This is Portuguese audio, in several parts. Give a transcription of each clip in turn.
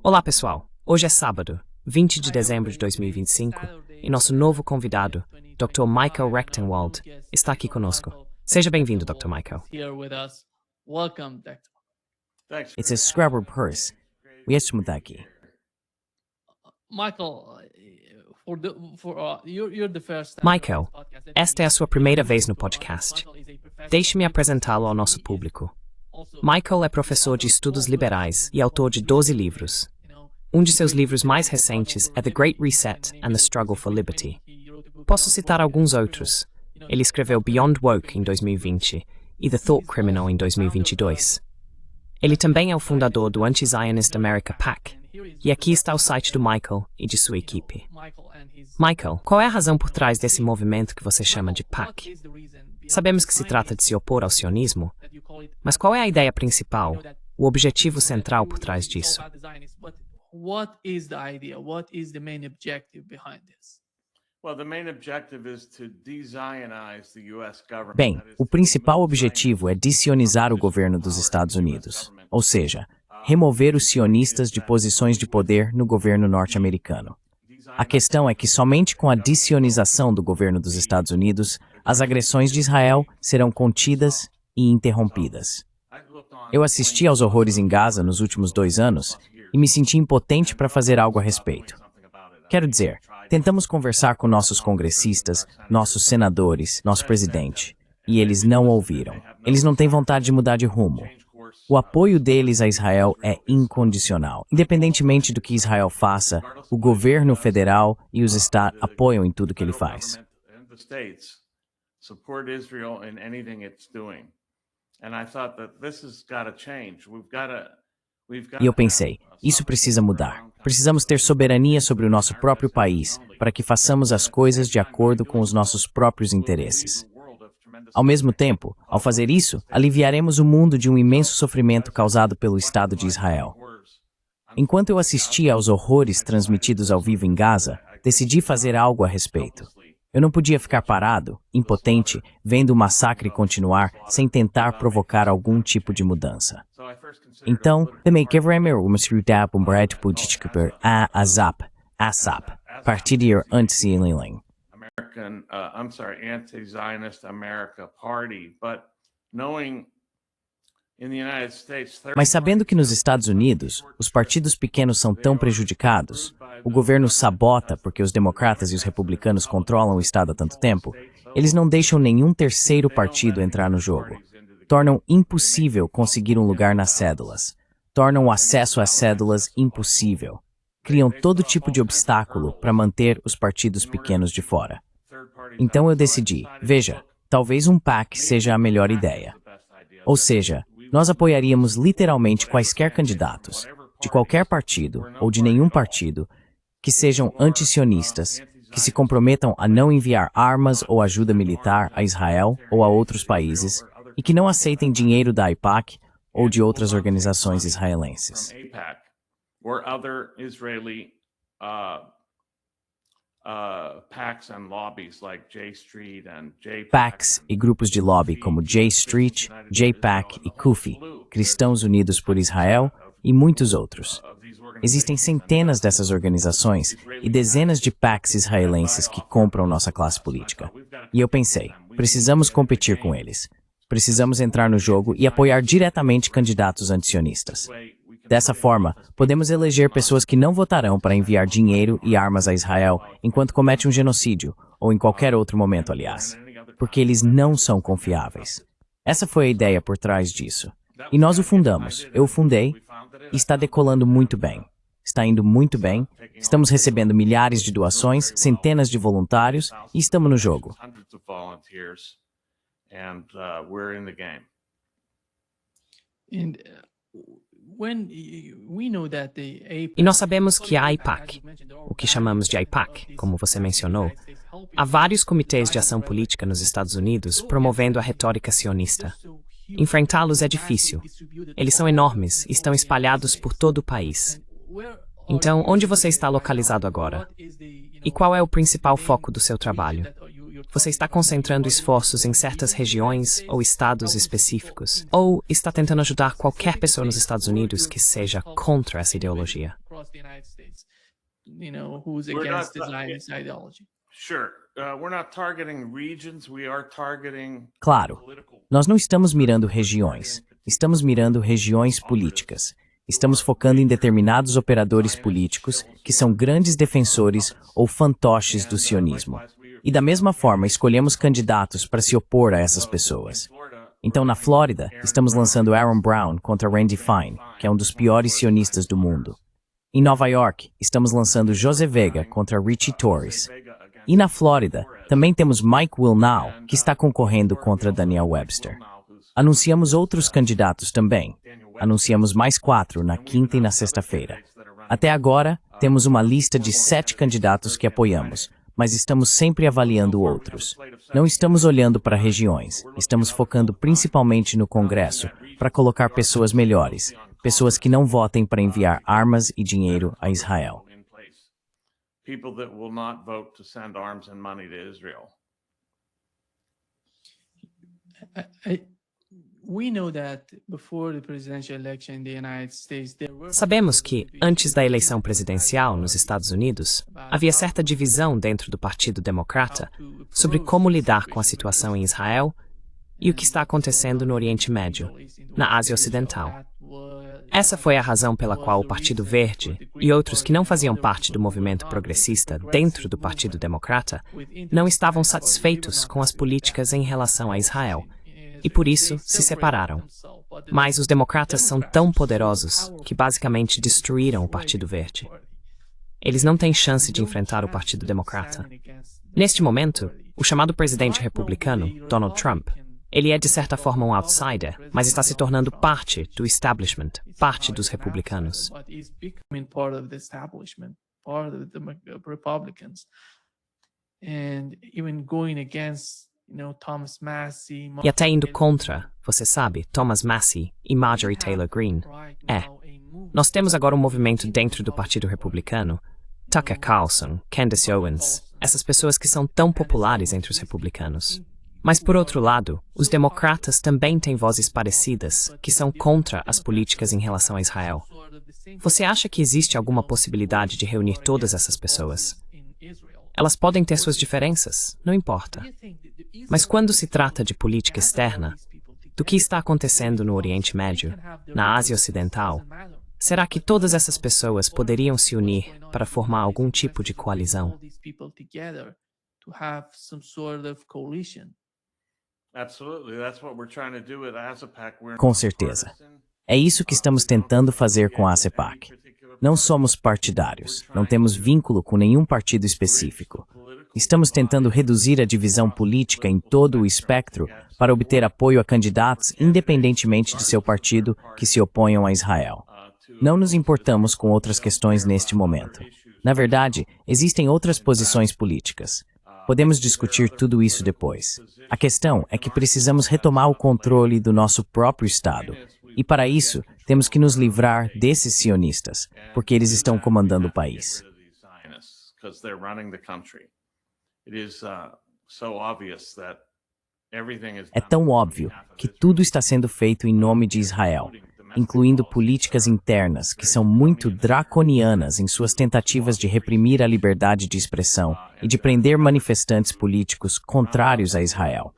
Olá, pessoal. Hoje é sábado, 20 de dezembro de 2025, e nosso novo convidado, Dr. Michael Rectenwald, está aqui conosco. Seja bem-vindo, Dr. Michael. It's a Scrabble purse. Wiesz mu taki. Michael, esta é a sua primeira vez no podcast. Deixe-me apresentá-lo ao nosso público. Michael é professor de estudos liberais e autor de 12 livros. Um de seus livros mais recentes é The Great Reset and the Struggle for Liberty. Posso citar alguns outros. Ele escreveu Beyond Woke em 2020 e The Thought Criminal em 2022. Ele também é o fundador do Anti-Zionist America PAC, e aqui está o site do Michael e de sua equipe. Michael, qual é a razão por trás desse movimento que você chama de PAC? Sabemos que se trata de se opor ao sionismo, mas qual é a ideia principal, o objetivo central por trás disso? Bem, o principal objetivo é desionizar o governo dos Estados Unidos, ou seja, remover os sionistas de posições de poder no governo norte-americano. A questão é que somente com a desionização do governo dos Estados Unidos, as agressões de Israel serão contidas e interrompidas. Eu assisti aos horrores em Gaza nos últimos 2 anos e me senti impotente para fazer algo a respeito. Quero dizer, tentamos conversar com nossos congressistas, nossos senadores, nosso presidente, e eles não ouviram. Eles não têm vontade de mudar de rumo. O apoio deles a Israel é incondicional. Independentemente do que Israel faça, o governo federal e os estados apoiam em tudo que ele faz. E eu pensei, isso precisa mudar. Precisamos ter soberania sobre o nosso próprio país, para que façamos as coisas de acordo com os nossos próprios interesses. Ao mesmo tempo, ao fazer isso, aliviaremos o mundo de um imenso sofrimento causado pelo Estado de Israel. Enquanto eu assistia aos horrores transmitidos ao vivo em Gaza, decidi fazer algo a respeito. Eu não podia ficar parado, impotente, vendo o massacre continuar sem tentar provocar algum tipo de mudança. Então, Partido Anti-Zionist America Party, but knowing Mas sabendo que nos Estados Unidos, os partidos pequenos são tão prejudicados, o governo sabota porque os democratas e os republicanos controlam o Estado há tanto tempo, eles não deixam nenhum terceiro partido entrar no jogo. Tornam impossível conseguir um lugar nas cédulas. Tornam o acesso às cédulas impossível. Criam todo tipo de obstáculo para manter os partidos pequenos de fora. Então eu decidi, veja, talvez um PAC seja a melhor ideia. Ou seja, nós apoiaríamos literalmente quaisquer candidatos, de qualquer partido ou de nenhum partido, que sejam antisionistas, que se comprometam a não enviar armas ou ajuda militar a Israel ou a outros países e que não aceitem dinheiro da AIPAC ou de outras organizações israelenses. PACs e grupos de lobby como J Street, J-PAC e CUFI, Cristãos Unidos por Israel e muitos outros. Existem centenas dessas organizações e dezenas de PACs israelenses que compram nossa classe política. E eu pensei, precisamos competir com eles. Precisamos entrar no jogo e apoiar diretamente candidatos antisionistas. Dessa forma, podemos eleger pessoas que não votarão para enviar dinheiro e armas a Israel enquanto comete um genocídio, ou em qualquer outro momento, aliás, porque eles não são confiáveis. Essa foi a ideia por trás disso. E nós o fundamos, eu o fundei, e está decolando muito bem. Está indo muito bem, estamos recebendo milhares de doações, centenas de voluntários, e estamos no jogo. E nós sabemos que a AIPAC, o que chamamos de AIPAC, como você mencionou, há vários comitês de ação política nos Estados Unidos promovendo a retórica sionista. Enfrentá-los é difícil. Eles são enormes e estão espalhados por todo o país. Então, onde você está localizado agora? E qual é o principal foco do seu trabalho? Você está concentrando esforços em certas regiões ou estados específicos? Ou está tentando ajudar qualquer pessoa nos Estados Unidos que seja contra essa ideologia? Claro, nós não estamos mirando regiões, estamos mirando regiões políticas. Estamos focando em determinados operadores políticos que são grandes defensores ou fantoches do sionismo. E da mesma forma, escolhemos candidatos para se opor a essas pessoas. Então, na Flórida, estamos lançando Aaron Brown contra Randy Fine, que é um dos piores sionistas do mundo. Em Nova York, estamos lançando José Vega contra Richie Torres. E na Flórida, também temos Mike Wilnow, que está concorrendo contra Daniel Webster. Anunciamos outros candidatos também. Anunciamos mais 4 na quinta e na sexta-feira. Até agora, temos uma lista de 7 candidatos que apoiamos, mas estamos sempre avaliando outros. Não estamos olhando para regiões, estamos focando principalmente no Congresso para colocar pessoas melhores, pessoas que não votem para enviar armas e dinheiro a Israel. Sabemos que, antes da eleição presidencial nos Estados Unidos, havia certa divisão dentro do Partido Democrata sobre como lidar com a situação em Israel e o que está acontecendo no Oriente Médio, na Ásia Ocidental. Essa foi a razão pela qual o Partido Verde e outros que não faziam parte do movimento progressista dentro do Partido Democrata não estavam satisfeitos com as políticas em relação a Israel, e por isso se separaram. Mas os democratas são tão poderosos que basicamente destruíram o Partido Verde. Eles não têm chance de enfrentar o Partido Democrata. Neste momento, o chamado presidente republicano, Donald Trump, ele é de certa forma um outsider, mas está se tornando parte do establishment, parte dos republicanos. E até indo contra, você sabe, Thomas Massie e Marjorie Taylor Greene. Nós temos agora um movimento dentro do Partido Republicano. Tucker Carlson, Candace Owens, essas pessoas que são tão populares entre os republicanos. Mas, por outro lado, os democratas também têm vozes parecidas, que são contra as políticas em relação a Israel. Você acha que existe alguma possibilidade de reunir todas essas pessoas? Elas podem ter suas diferenças, não importa. Mas quando se trata de política externa, do que está acontecendo no Oriente Médio, na Ásia Ocidental, será que todas essas pessoas poderiam se unir para formar algum tipo de coalizão? Com certeza. É isso que estamos tentando fazer com a ASEPAC. Não somos partidários, não temos vínculo com nenhum partido específico. Estamos tentando reduzir a divisão política em todo o espectro para obter apoio a candidatos independentemente de seu partido que se oponham a Israel. Não nos importamos com outras questões neste momento. Na verdade, existem outras posições políticas. Podemos discutir tudo isso depois. A questão é que precisamos retomar o controle do nosso próprio Estado. E para isso, temos que nos livrar desses sionistas, porque eles estão comandando o país. É tão óbvio que tudo está sendo feito em nome de Israel, incluindo políticas internas que são muito draconianas em suas tentativas de reprimir a liberdade de expressão e de prender manifestantes políticos contrários a Israel.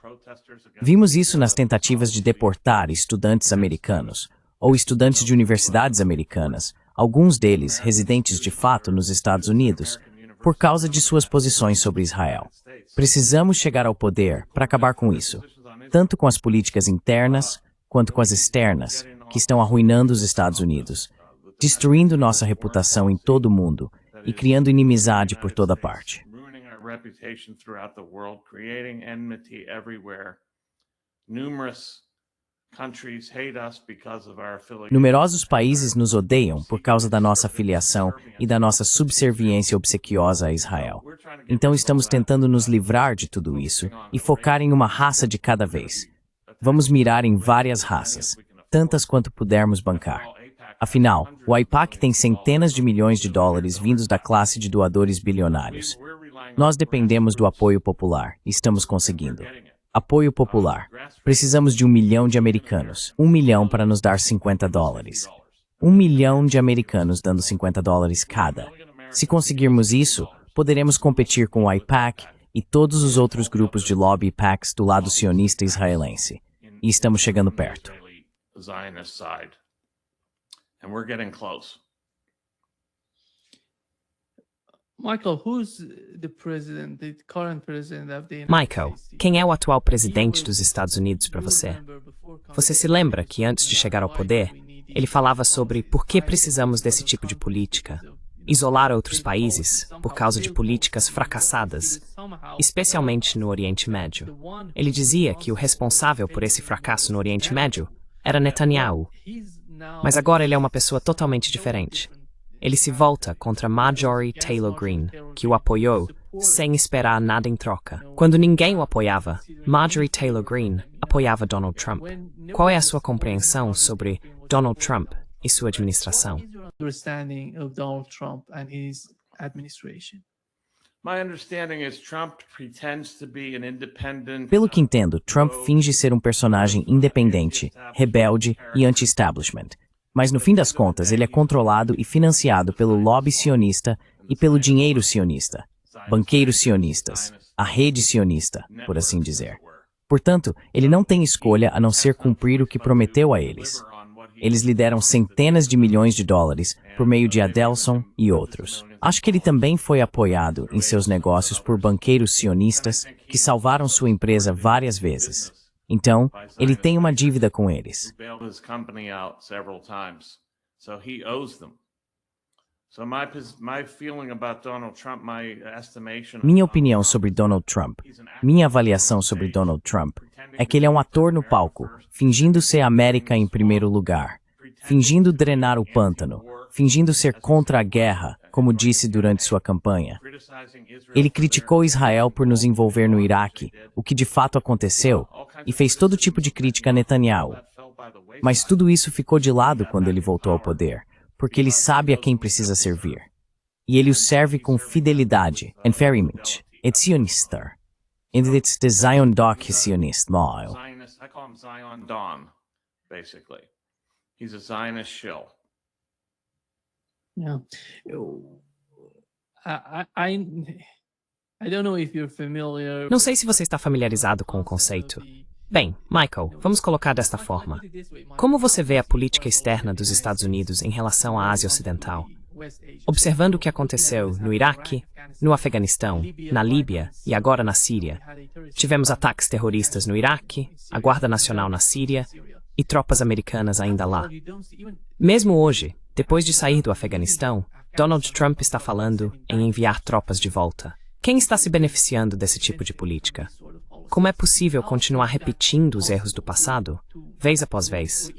Vimos isso nas tentativas de deportar estudantes americanos, ou estudantes de universidades americanas, alguns deles residentes de fato nos Estados Unidos, por causa de suas posições sobre Israel. Precisamos chegar ao poder para acabar com isso, tanto com as políticas internas quanto com as externas, que estão arruinando os Estados Unidos, destruindo nossa reputação em todo o mundo e criando inimizade por toda parte. Numerosos países nos odeiam por causa da nossa filiação e da nossa subserviência obsequiosa a Israel. Então estamos tentando nos livrar de tudo isso e focar em uma raça de cada vez. Vamos mirar em várias raças, tantas quanto pudermos bancar. Afinal, o AIPAC tem centenas de milhões de dólares vindos da classe de doadores bilionários. Nós dependemos do apoio popular e estamos conseguindo. Apoio popular. Precisamos de 1 milhão de americanos. 1 milhão para nos dar $50. 1 milhão de americanos dando $50 cada. Se conseguirmos isso, poderemos competir com o AIPAC e todos os outros grupos de lobby PACs do lado sionista israelense. E estamos chegando perto. Michael, quem é o atual presidente dos Estados Unidos para você? Você se lembra que antes de chegar ao poder, ele falava sobre por que precisamos desse tipo de política? Isolar outros países por causa de políticas fracassadas, especialmente no Oriente Médio. Ele dizia que o responsável por esse fracasso no Oriente Médio era Netanyahu. Mas agora ele é uma pessoa totalmente diferente. Ele se volta contra Marjorie Taylor Greene, que o apoiou sem esperar nada em troca. Quando ninguém o apoiava, Marjorie Taylor Greene apoiava Donald Trump. Qual é a sua compreensão sobre Donald Trump e sua administração? Pelo que entendo, Trump finge ser um personagem independente, rebelde e anti-establishment. Mas no fim das contas, ele é controlado e financiado pelo lobby sionista e pelo dinheiro sionista, banqueiros sionistas, a rede sionista, por assim dizer. Portanto, ele não tem escolha a não ser cumprir o que prometeu a eles. Eles lhe deram centenas de milhões de dólares por meio de Adelson e outros. Acho que ele também foi apoiado em seus negócios por banqueiros sionistas que salvaram sua empresa várias vezes. Então, ele tem uma dívida com eles. Minha opinião sobre Donald Trump, minha avaliação sobre Donald Trump, é que ele é um ator no palco, fingindo ser a América em primeiro lugar, fingindo drenar o pântano, fingindo ser contra a guerra, como disse durante sua campanha. Ele criticou Israel por nos envolver no Iraque, o que de fato aconteceu, e fez todo tipo de crítica a Netanyahu. Mas tudo isso ficou de lado quando ele voltou ao poder, porque ele sabe a quem precisa servir. E ele o serve com fidelidade, and very much. It's sionista. And it's the Zion Doc Zionist model. I call him Zion Don, basically. He's a Zionist shill. Yeah. I don't know if you're familiar. Não sei se você está familiarizado com o conceito. Bem, Michael, vamos colocar desta forma. Como você vê a política externa dos Estados Unidos em relação à Ásia Ocidental? Observando o que aconteceu no Iraque, no Afeganistão, na Líbia e agora na Síria. Tivemos ataques terroristas no Iraque, a Guarda Nacional na Síria e tropas americanas ainda lá. Mesmo hoje, depois de sair do Afeganistão, Donald Trump está falando em enviar tropas de volta. Quem está se beneficiando desse tipo de política? Como é possível continuar repetindo os erros do passado, vez após vez?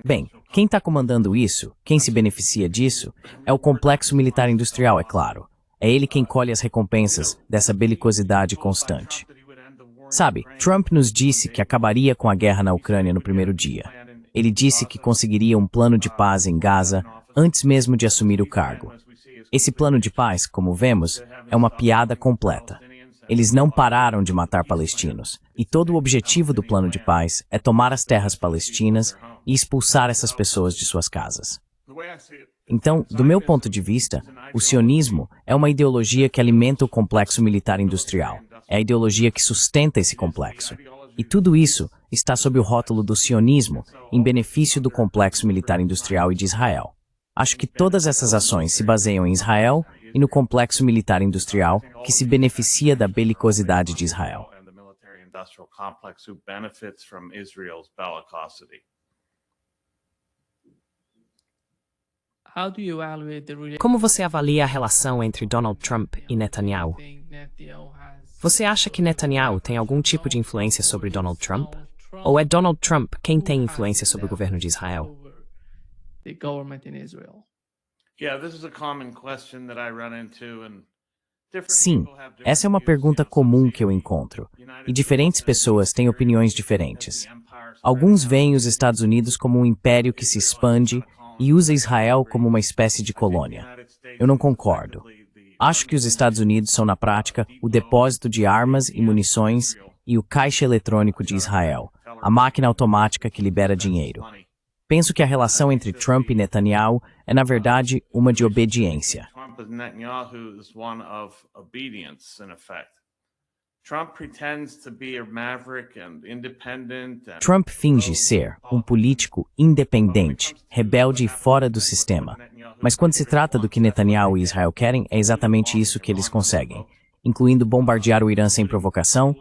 Bem, quem está comandando isso, quem se beneficia disso, é o complexo militar industrial, é claro. É ele quem colhe as recompensas dessa belicosidade constante. Sabe, Trump nos disse que acabaria com a guerra na Ucrânia no primeiro dia. Ele disse que conseguiria um plano de paz em Gaza antes mesmo de assumir o cargo. Esse plano de paz, como vemos, é uma piada completa. Eles não pararam de matar palestinos, e todo o objetivo do plano de paz é tomar as terras palestinas e expulsar essas pessoas de suas casas. Então, do meu ponto de vista, o sionismo é uma ideologia que alimenta o complexo militar industrial. É a ideologia que sustenta esse complexo. E tudo isso está sob o rótulo do sionismo, em benefício do complexo militar industrial e de Israel. Acho que todas essas ações se baseiam em Israel e no complexo militar industrial que se beneficia da belicosidade de Israel. Como você avalia a relação entre Donald Trump e Netanyahu? Você acha que Netanyahu tem algum tipo de influência sobre Donald Trump? Ou é Donald Trump quem tem influência sobre o governo de Israel? Sim, essa é uma pergunta comum que eu encontro, e diferentes pessoas têm opiniões diferentes. Alguns veem os Estados Unidos como um império que se expande e usa Israel como uma espécie de colônia. Eu não concordo. Acho que os Estados Unidos são, na prática, o depósito de armas e munições e o caixa eletrônico de Israel, a máquina automática que libera dinheiro. Penso que a relação entre Trump e Netanyahu é, na verdade, uma de obediência. Trump finge ser um político independente, rebelde e fora do sistema. Mas quando se trata do que Netanyahu e Israel querem, é exatamente isso que eles conseguem, incluindo bombardear o Irã sem provocação,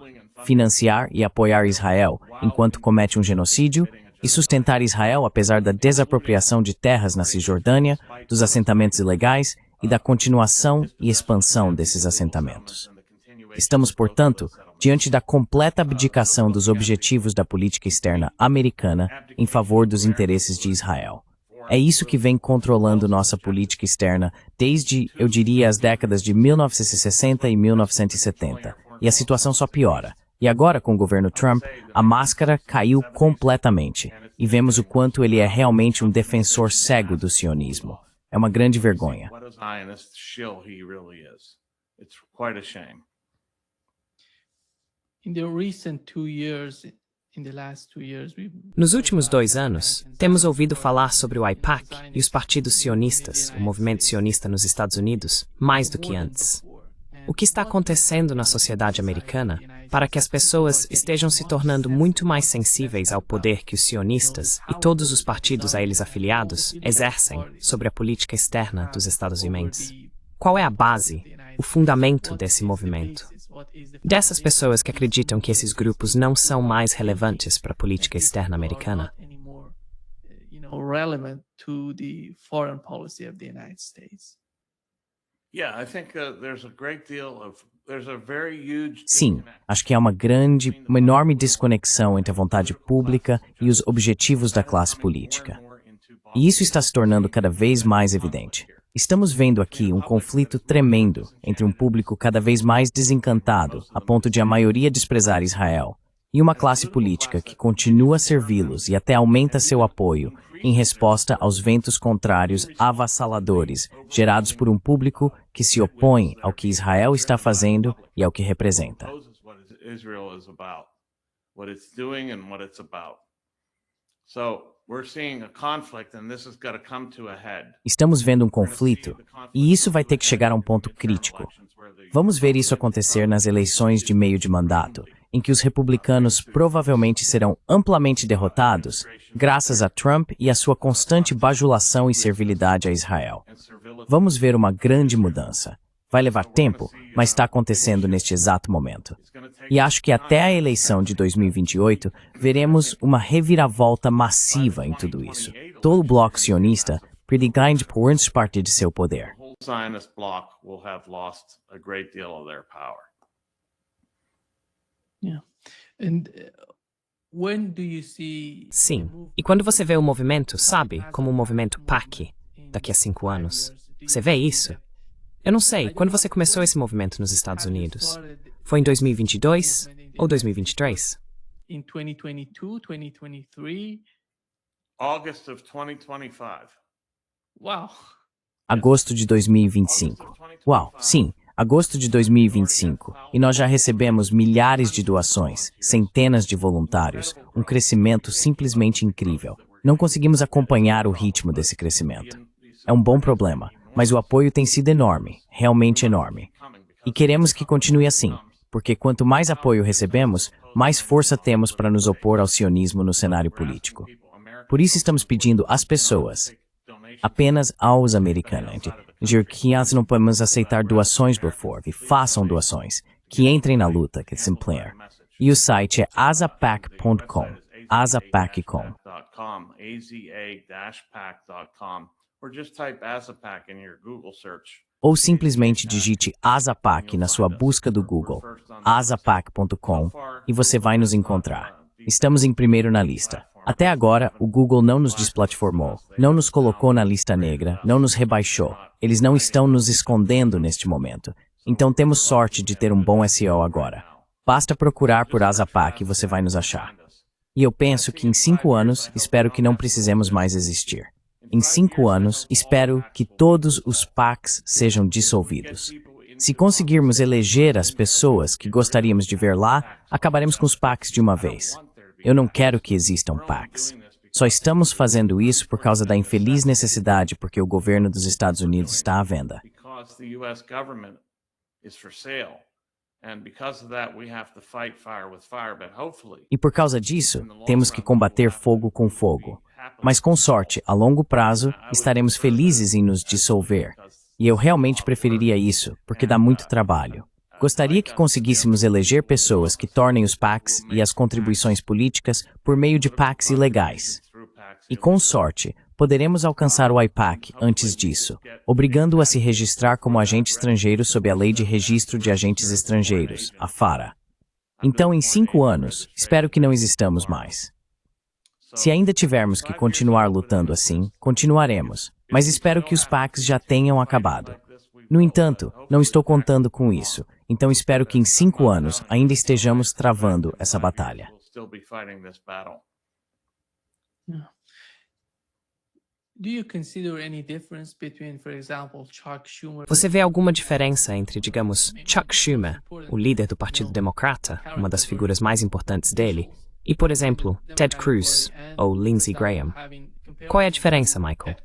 financiar e apoiar Israel enquanto comete um genocídio e sustentar Israel apesar da desapropriação de terras na Cisjordânia, dos assentamentos ilegais e da continuação e expansão desses assentamentos. Estamos, portanto, diante da completa abdicação dos objetivos da política externa americana em favor dos interesses de Israel. É isso que vem controlando nossa política externa desde, eu diria, as décadas de 1960 e 1970. E a situação só piora. E agora, com o governo Trump, a máscara caiu completamente. E vemos o quanto ele é realmente um defensor cego do sionismo. É uma grande vergonha. Nos últimos 2 anos, temos ouvido falar sobre o AIPAC e os partidos sionistas, o movimento sionista nos Estados Unidos, mais do que antes. O que está acontecendo na sociedade americana para que as pessoas estejam se tornando muito mais sensíveis ao poder que os sionistas e todos os partidos a eles afiliados exercem sobre a política externa dos Estados-membros? Qual é a base, o fundamento desse movimento? Dessas pessoas que acreditam que esses grupos não são mais relevantes para a política externa americana? Sim, acho que há uma enorme desconexão entre a vontade pública e os objetivos da classe política. E isso está se tornando cada vez mais evidente. Estamos vendo aqui um conflito tremendo entre um público cada vez mais desencantado, a ponto de a maioria desprezar Israel, e uma classe política que continua a servi-los e até aumenta seu apoio em resposta aos ventos contrários avassaladores gerados por um público que se opõe ao que Israel está fazendo e ao que representa. Estamos vendo um conflito, e isso vai ter que chegar a um ponto crítico. Vamos ver isso acontecer nas eleições de meio de mandato, em que os republicanos provavelmente serão amplamente derrotados, graças a Trump e a sua constante bajulação e servilidade a Israel. Vamos ver uma grande mudança. Vai levar tempo, mas está acontecendo neste exato momento. E acho que até a eleição de 2028, veremos uma reviravolta massiva em tudo isso. Todo o bloco sionista perderá grande parte de seu poder. Sim, e quando você vê o movimento, sabe, como o movimento PAC, daqui a 5 anos, você vê isso? Eu não sei, quando você começou esse movimento nos Estados Unidos? Foi em 2022 ou 2023? Em 2022, 2023. August of 2025. Uau! Agosto de 2025. Uau, sim, agosto de 2025. E nós já recebemos milhares de doações, centenas de voluntários, um crescimento simplesmente incrível. Não conseguimos acompanhar o ritmo desse crescimento. É um bom problema, mas o apoio tem sido enorme, realmente enorme. E queremos que continue assim, porque quanto mais apoio recebemos, mais força temos para nos opor ao sionismo no cenário político. Por isso estamos pedindo às pessoas, apenas aos americanos, que não podemos aceitar doações por favor, e façam doações, que entrem na luta, que simpler. E o site é azapac.com, azapac.com. Ou simplesmente digite Azapac na sua busca do Google, azapac.com, e você vai nos encontrar. Estamos em primeiro na lista. Até agora, o Google não nos desplatformou, não nos colocou na lista negra, não nos rebaixou. Eles não estão nos escondendo neste momento. Então temos sorte de ter um bom SEO agora. Basta procurar por Azapac e você vai nos achar. E eu penso que em 5 anos, espero que não precisemos mais existir. Em 5 anos, espero que todos os PACs sejam dissolvidos. Se conseguirmos eleger as pessoas que gostaríamos de ver lá, acabaremos com os PACs de uma vez. Eu não quero que existam PACs. Só estamos fazendo isso por causa da infeliz necessidade porque o governo dos Estados Unidos está à venda. E por causa disso, temos que combater fogo com fogo. Mas com sorte, a longo prazo, estaremos felizes em nos dissolver. E eu realmente preferiria isso, porque dá muito trabalho. Gostaria que conseguíssemos eleger pessoas que tornem os PACs e as contribuições políticas por meio de PACs ilegais. E com sorte, poderemos alcançar o IPAC antes disso, obrigando-o a se registrar como agente estrangeiro sob a Lei de Registro de Agentes Estrangeiros, a FARA. Então, em 5 anos, espero que não existamos mais. Se ainda tivermos que continuar lutando assim, continuaremos, mas espero que os PACs já tenham acabado. No entanto, não estou contando com isso, então espero que em 5 anos ainda estejamos travando essa batalha. Você vê alguma diferença entre, digamos, Chuck Schumer, o líder do Partido Democrata, uma das figuras mais importantes dele, e, por exemplo, Ted Cruz ou Lindsey Graham? Qual é a diferença, Michael?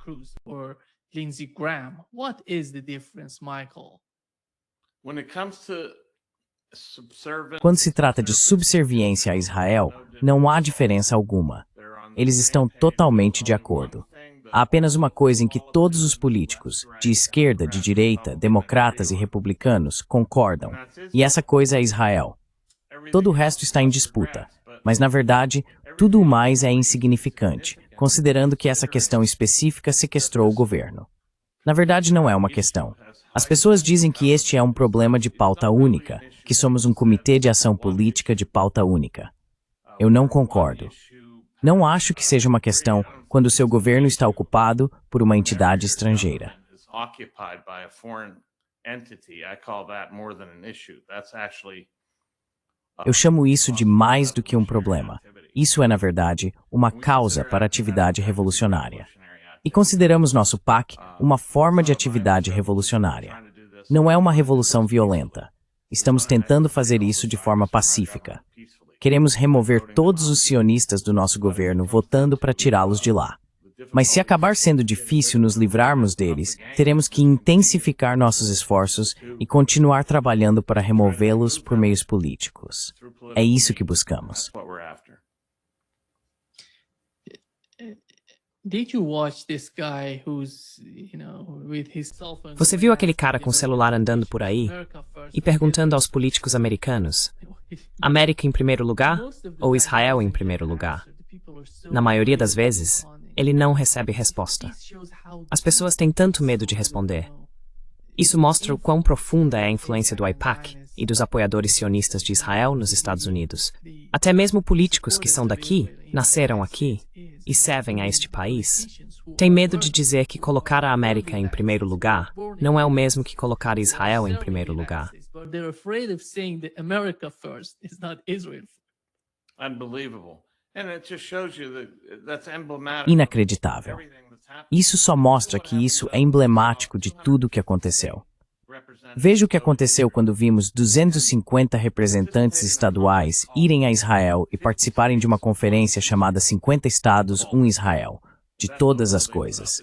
Quando se trata de subserviência a Israel, não há diferença alguma. Eles estão totalmente de acordo. Há apenas uma coisa em que todos os políticos, de esquerda, de direita, democratas e republicanos, concordam, e essa coisa é Israel. Todo o resto está em disputa, mas na verdade, tudo o mais é insignificante, considerando que essa questão específica sequestrou o governo. Na verdade, não é uma questão. As pessoas dizem que este é um problema de pauta única, que somos um comitê de ação política de pauta única. Eu não concordo. Não acho que seja uma questão quando seu governo está ocupado por uma entidade estrangeira. Eu chamo isso de mais do que um problema. Isso é, na verdade, uma causa para a atividade revolucionária. E consideramos nosso PAC uma forma de atividade revolucionária. Não é uma revolução violenta. Estamos tentando fazer isso de forma pacífica. Queremos remover todos os sionistas do nosso governo votando para tirá-los de lá. Mas se acabar sendo difícil nos livrarmos deles, teremos que intensificar nossos esforços e continuar trabalhando para removê-los por meios políticos. É isso que buscamos. Você viu aquele cara com o celular andando por aí e perguntando aos políticos americanos: América em primeiro lugar ou Israel em primeiro lugar? Na maioria das vezes, ele não recebe resposta. As pessoas têm tanto medo de responder. Isso mostra o quão profunda é a influência do AIPAC e dos apoiadores sionistas de Israel nos Estados Unidos. Até mesmo políticos que são daqui, nasceram aqui e servem a este país, têm medo de dizer que colocar a América em primeiro lugar não é o mesmo que colocar Israel em primeiro lugar. Inacreditável. Isso só mostra que isso é emblemático de tudo o que aconteceu. Veja o que aconteceu quando vimos 250 representantes estaduais irem a Israel e participarem de uma conferência chamada 50 Estados, um Israel, de todas as coisas.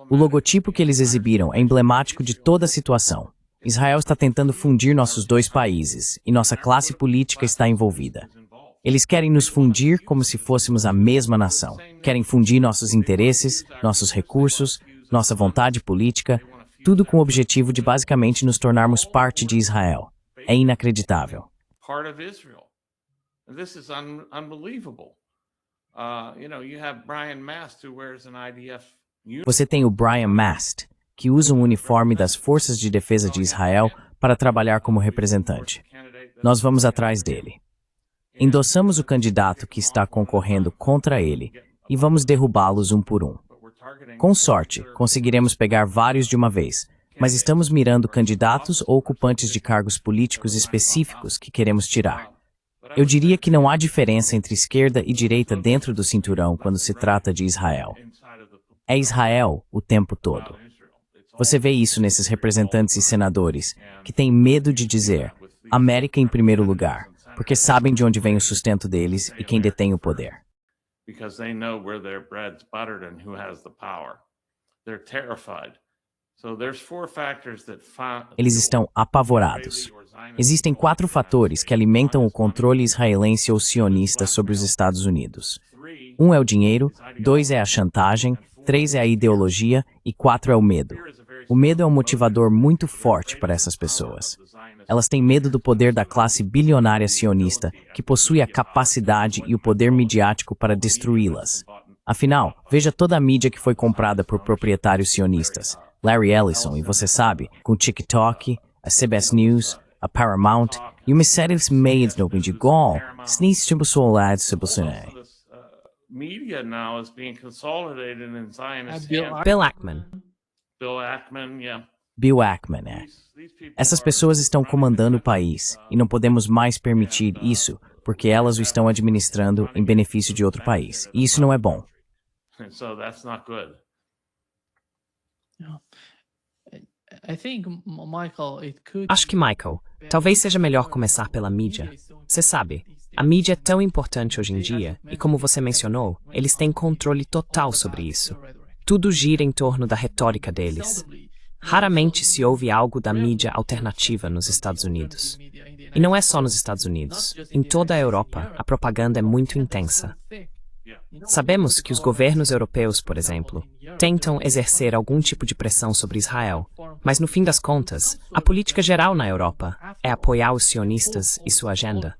O logotipo que eles exibiram é emblemático de toda a situação. Israel está tentando fundir nossos dois países e nossa classe política está envolvida. Eles querem nos fundir como se fôssemos a mesma nação. Querem fundir nossos interesses, nossos recursos, nossa vontade política, tudo com o objetivo de basicamente nos tornarmos parte de Israel. É inacreditável. Você tem o Brian Mast, que usa um uniforme das Forças de Defesa de Israel para trabalhar como representante. Nós vamos atrás dele. Endossamos o candidato que está concorrendo contra ele e vamos derrubá-los um por um. Com sorte, conseguiremos pegar vários de uma vez, mas estamos mirando candidatos ou ocupantes de cargos políticos específicos que queremos tirar. Eu diria que não há diferença entre esquerda e direita dentro do cinturão quando se trata de Israel. É Israel o tempo todo. Você vê isso nesses representantes e senadores, que têm medo de dizer América em primeiro lugar, porque sabem de onde vem o sustento deles e quem detém o poder. Because they know where their bread's buttered and who has the power. They're terrified. So there's four factors that Eles estão apavorados. Existem 4 fatores que alimentam o controle israelense ou sionista sobre os Estados Unidos. 1 é o dinheiro, 2 é a chantagem, 3 é a ideologia e 4 é o medo. O medo é um motivador muito forte para essas pessoas. Elas têm medo do poder da classe bilionária sionista, que possui a capacidade e o poder midiático para destruí-las. Afinal, veja toda a mídia que foi comprada por proprietários sionistas. Larry Ellison, e você sabe, com o TikTok, a CBS News, a Paramount, e uma série de meios no Bendigol, media now is being consolidated in Zionist hands. Bill Ackman. Bill Ackman, yeah. Bill Ackman, é. Essas pessoas estão comandando o país, e não podemos mais permitir isso, porque elas o estão administrando em benefício de outro país. E isso não é bom. So that's not good. Acho que, Michael, talvez seja melhor começar pela mídia. Você sabe, a mídia é tão importante hoje em dia, e como você mencionou, eles têm controle total sobre isso. Tudo gira em torno da retórica deles. Raramente se ouve algo da mídia alternativa nos Estados Unidos. E não é só nos Estados Unidos. Em toda a Europa, a propaganda é muito intensa. Sabemos que os governos europeus, por exemplo, tentam exercer algum tipo de pressão sobre Israel, mas no fim das contas, a política geral na Europa é apoiar os sionistas e sua agenda.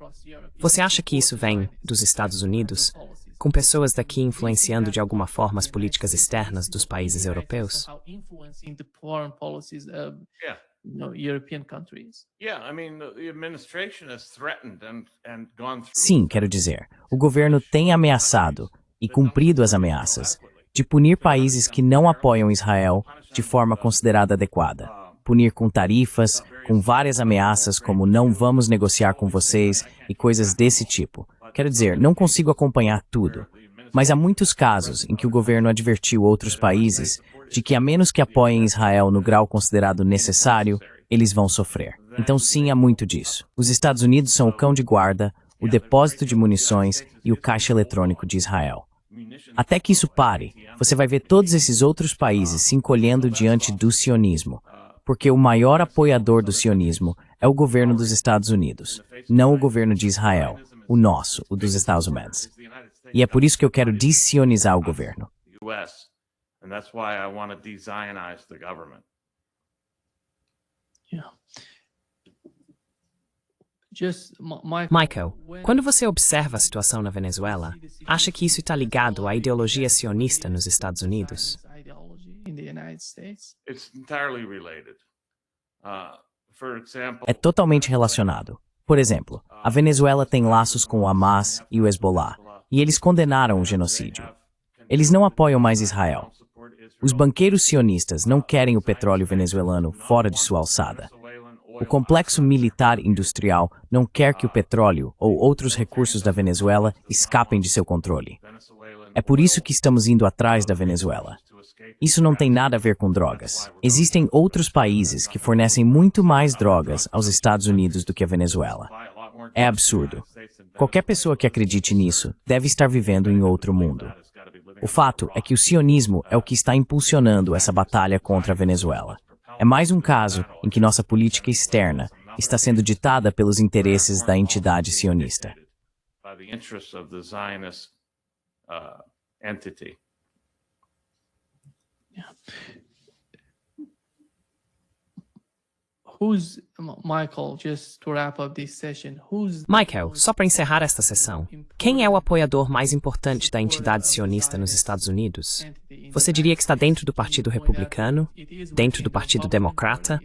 Você acha que isso vem dos Estados Unidos, com pessoas daqui influenciando de alguma forma as políticas externas dos países europeus? Sim, quero dizer, o governo tem ameaçado e cumprido as ameaças de punir países que não apoiam Israel de forma considerada adequada. Punir com tarifas, com várias ameaças como não vamos negociar com vocês e coisas desse tipo. Quero dizer, não consigo acompanhar tudo, mas há muitos casos em que o governo advertiu outros países de que a menos que apoiem Israel no grau considerado necessário, eles vão sofrer. Então sim, há muito disso. Os Estados Unidos são o cão de guarda, o depósito de munições e o caixa eletrônico de Israel. Até que isso pare, você vai ver todos esses outros países se encolhendo diante do sionismo, porque o maior apoiador do sionismo é o governo dos Estados Unidos, não o governo de Israel, o nosso, o dos Estados Unidos. E é por isso que eu quero desionizar o governo. Michael, quando você observa a situação na Venezuela, acha que isso está ligado à ideologia sionista nos Estados Unidos? É totalmente relacionado. Por exemplo, a Venezuela tem laços com o Hamas e o Hezbollah, e eles condenaram o genocídio. Eles não apoiam mais Israel. Os banqueiros sionistas não querem o petróleo venezuelano fora de sua alçada. O complexo militar industrial não quer que o petróleo ou outros recursos da Venezuela escapem de seu controle. É por isso que estamos indo atrás da Venezuela. Isso não tem nada a ver com drogas. Existem outros países que fornecem muito mais drogas aos Estados Unidos do que a Venezuela. É absurdo. Qualquer pessoa que acredite nisso deve estar vivendo em outro mundo. O fato é que o sionismo é o que está impulsionando essa batalha contra a Venezuela. É mais um caso em que nossa política externa está sendo ditada pelos interesses da entidade sionista. Michael, só para encerrar esta sessão, quem é o apoiador mais importante da entidade sionista nos Estados Unidos? Você diria que está dentro do Partido Republicano, dentro do Partido Democrata,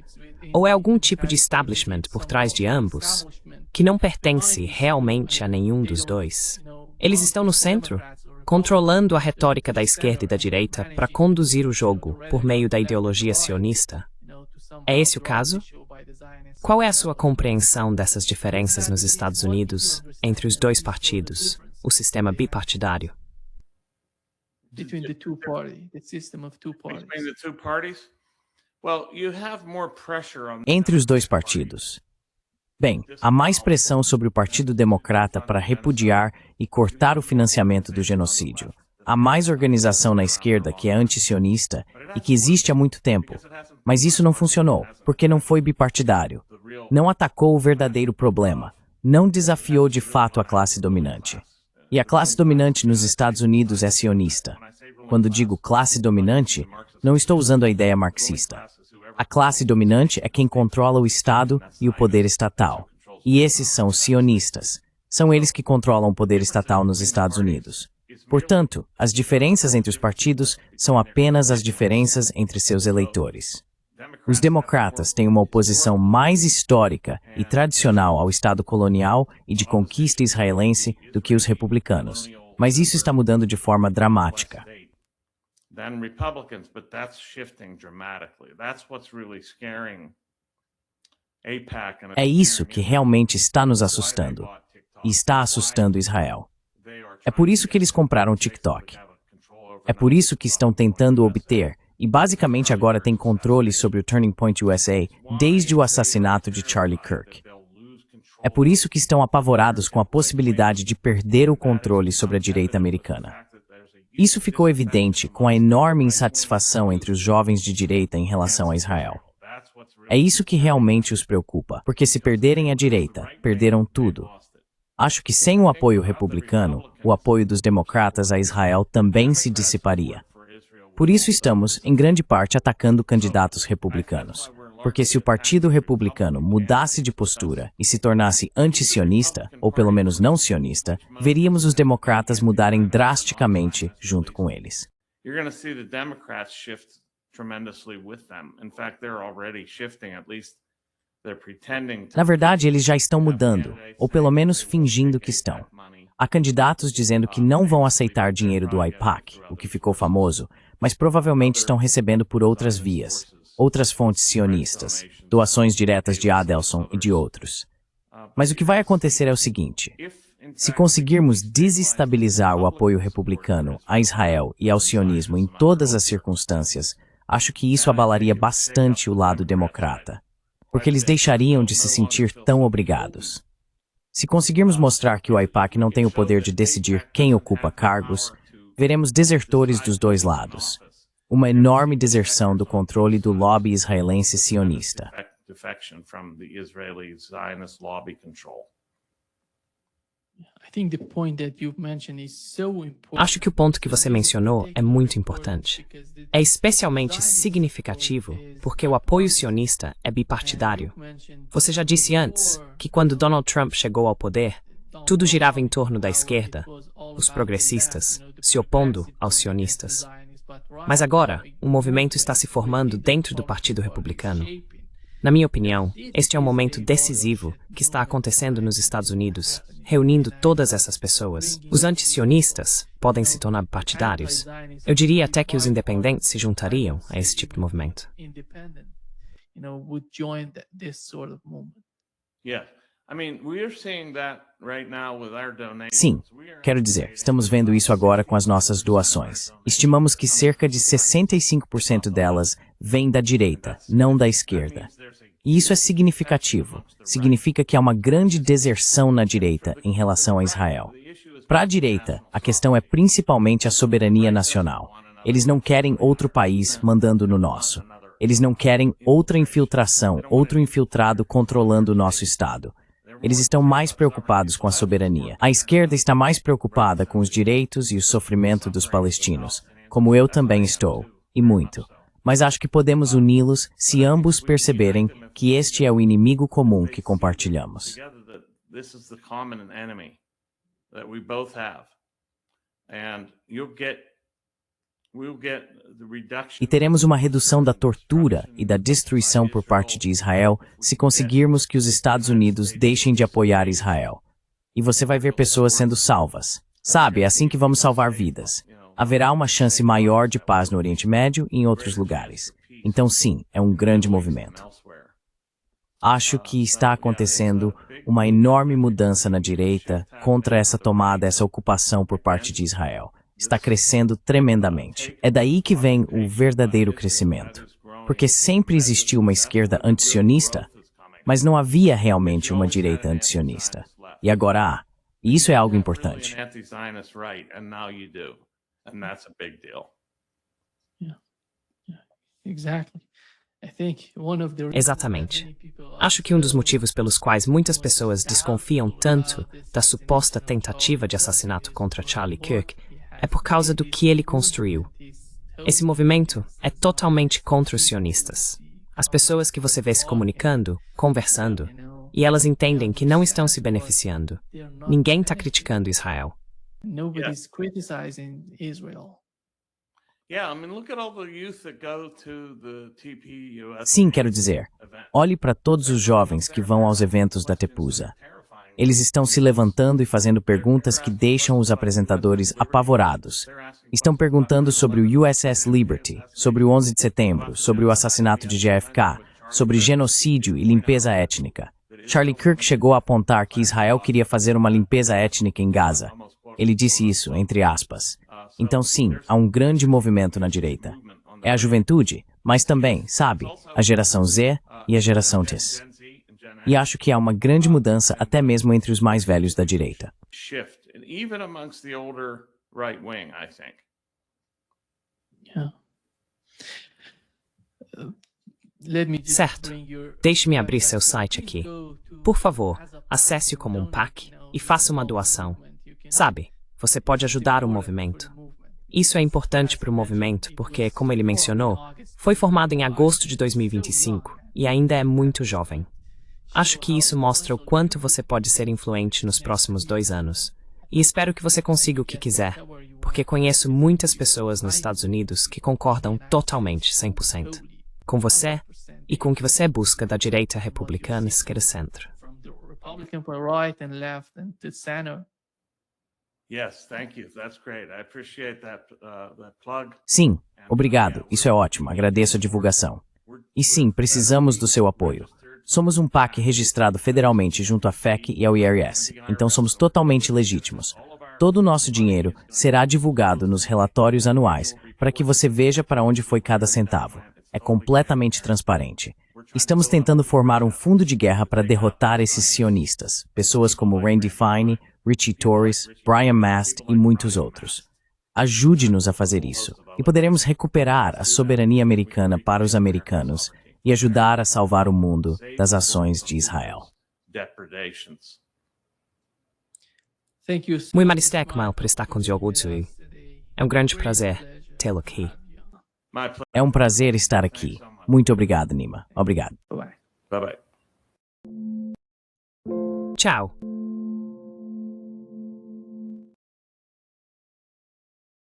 ou é algum tipo de establishment por trás de ambos, que não pertence realmente a nenhum dos dois? Eles estão no centro, controlando a retórica da esquerda e da direita para conduzir o jogo por meio da ideologia sionista. É esse o caso? Qual é a sua compreensão dessas diferenças nos Estados Unidos entre os dois partidos, o sistema bipartidário? Between the two parties? Well, you have more pressure on Entre os dois partidos. Bem, há mais pressão sobre o Partido Democrata para repudiar e cortar o financiamento do genocídio. Há mais organização na esquerda que é antisionista e que existe há muito tempo. Mas isso não funcionou, porque não foi bipartidário. Não atacou o verdadeiro problema. Não desafiou de fato a classe dominante. E a classe dominante nos Estados Unidos é sionista. Quando digo classe dominante, não estou usando a ideia marxista. A classe dominante é quem controla o Estado e o poder estatal. E esses são os sionistas. São eles que controlam o poder estatal nos Estados Unidos. Portanto, as diferenças entre os partidos são apenas as diferenças entre seus eleitores. Os democratas têm uma oposição mais histórica e tradicional ao Estado colonial e de conquista israelense do que os republicanos. Mas isso está mudando de forma dramática. Than Republicans, but that's shifting dramatically. That's what's really scaring AIPAC. É isso que realmente está nos assustando. E está assustando Israel. É por isso que eles compraram o TikTok. É por isso que estão tentando obter, e basicamente agora têm controle sobre o Turning Point USA desde o assassinato de Charlie Kirk. É por isso que estão apavorados com a possibilidade de perder o controle sobre a direita americana. Isso ficou evidente com a enorme insatisfação entre os jovens de direita em relação a Israel. É isso que realmente os preocupa, porque se perderem a direita, perderam tudo. Acho que sem o apoio republicano, o apoio dos democratas a Israel também se dissiparia. Por isso estamos, em grande parte, atacando candidatos republicanos. Porque se o Partido Republicano mudasse de postura e se tornasse antisionista, ou pelo menos não sionista, veríamos os democratas mudarem drasticamente junto com eles. You're going to see the Democrats shift tremendously with them. In fact, they're already shifting, at least they're pretending to. Na verdade, eles já estão mudando, ou pelo menos fingindo que estão. Há candidatos dizendo que não vão aceitar dinheiro do AIPAC, o que ficou famoso, mas provavelmente estão recebendo por outras vias. Outras fontes sionistas, doações diretas de Adelson e de outros. Mas o que vai acontecer é o seguinte: se conseguirmos desestabilizar o apoio republicano a Israel e ao sionismo em todas as circunstâncias, acho que isso abalaria bastante o lado democrata, porque eles deixariam de se sentir tão obrigados. Se conseguirmos mostrar que o AIPAC não tem o poder de decidir quem ocupa cargos, veremos desertores dos dois lados. Uma enorme deserção do controle do lobby israelense sionista. Acho que o ponto que você mencionou é muito importante. É especialmente significativo porque o apoio sionista é bipartidário. Você já disse antes que quando Donald Trump chegou ao poder, tudo girava em torno da esquerda, os progressistas, se opondo aos sionistas. Mas agora, um movimento está se formando dentro do Partido Republicano. Na minha opinião, este é um momento decisivo que está acontecendo nos Estados Unidos, reunindo todas essas pessoas. Os antisionistas podem se tornar partidários. Eu diria até que os independentes se juntariam a esse tipo de movimento. Sim, quero dizer, estamos vendo isso agora com as nossas doações. Estimamos que cerca de 65% delas vêm da direita, não da esquerda. E isso é significativo. Significa que há uma grande deserção na direita em relação a Israel. Para a direita, a questão é principalmente a soberania nacional. Eles não querem outro país mandando no nosso. Eles não querem outra infiltração, outro infiltrado controlando o nosso Estado. Eles estão mais preocupados com a soberania. A esquerda está mais preocupada com os direitos e o sofrimento dos palestinos, como eu também estou, e muito. Mas acho que podemos uni-los se ambos perceberem que este é o inimigo comum que compartilhamos. E teremos uma redução da tortura e da destruição por parte de Israel se conseguirmos que os Estados Unidos deixem de apoiar Israel. E você vai ver pessoas sendo salvas. Sabe, é assim que vamos salvar vidas. Haverá uma chance maior de paz no Oriente Médio e em outros lugares. Então sim, é um grande movimento. Acho que está acontecendo uma enorme mudança na direita contra essa tomada, essa ocupação por parte de Israel. Está crescendo tremendamente. É daí que vem o verdadeiro crescimento. porque sempre existiu uma esquerda antisionista, mas não havia realmente uma direita antisionista. E agora há. E isso é algo importante. Exatamente. Acho que um dos motivos pelos quais muitas pessoas desconfiam tanto da suposta tentativa de assassinato contra Charlie Kirk é por causa do que ele construiu. Esse movimento é totalmente contra os sionistas. As pessoas que você vê se comunicando, conversando, e elas entendem que não estão se beneficiando. Ninguém está criticando Israel. Nobody's criticizing Israel. Sim, quero dizer, olhe para todos os jovens que vão aos eventos da Tepusa. Eles estão se levantando e fazendo perguntas que deixam os apresentadores apavorados. Estão perguntando sobre o USS Liberty, sobre o 11 de setembro, sobre o assassinato de JFK, sobre genocídio e limpeza étnica. Charlie Kirk chegou a apontar que Israel queria fazer uma limpeza étnica em Gaza. Ele disse isso, entre aspas. Então sim, há um grande movimento na direita. É a juventude, mas também, sabe, a geração Z e a geração T. E acho que há uma grande mudança até mesmo entre os mais velhos da direita. Certo. Deixe-me abrir seu site aqui. Por favor, acesse-o como um PAC e faça uma doação. Sabe, você pode ajudar o movimento. Isso é importante para o movimento porque, como ele mencionou, foi formado em agosto de 2025 e ainda é muito jovem. Acho que isso mostra o quanto você pode ser influente nos próximos 2 anos. E espero que você consiga o que quiser, porque conheço muitas pessoas nos Estados Unidos que concordam totalmente, 100%, com você e com o que você busca da direita republicana esquerda-centro. Sim, obrigado. Isso é ótimo. Agradeço a divulgação. E sim, precisamos do seu apoio. Somos um PAC registrado federalmente junto à FEC e ao IRS, então somos totalmente legítimos. Todo o nosso dinheiro será divulgado nos relatórios anuais para que você veja para onde foi cada centavo. É completamente transparente. Estamos tentando formar um fundo de guerra para derrotar esses sionistas, pessoas como Randy Fine, Richie Torres, Brian Mast e muitos outros. Ajude-nos a fazer isso, e poderemos recuperar a soberania americana para os americanos e ajudar a salvar o mundo das ações de Israel. Muito maristek mal por estar com Diogo Tsui. É um grande prazer tê-lo aqui. É um prazer estar aqui. Muito obrigado, Nima. Obrigado. Bye-bye. Tchau.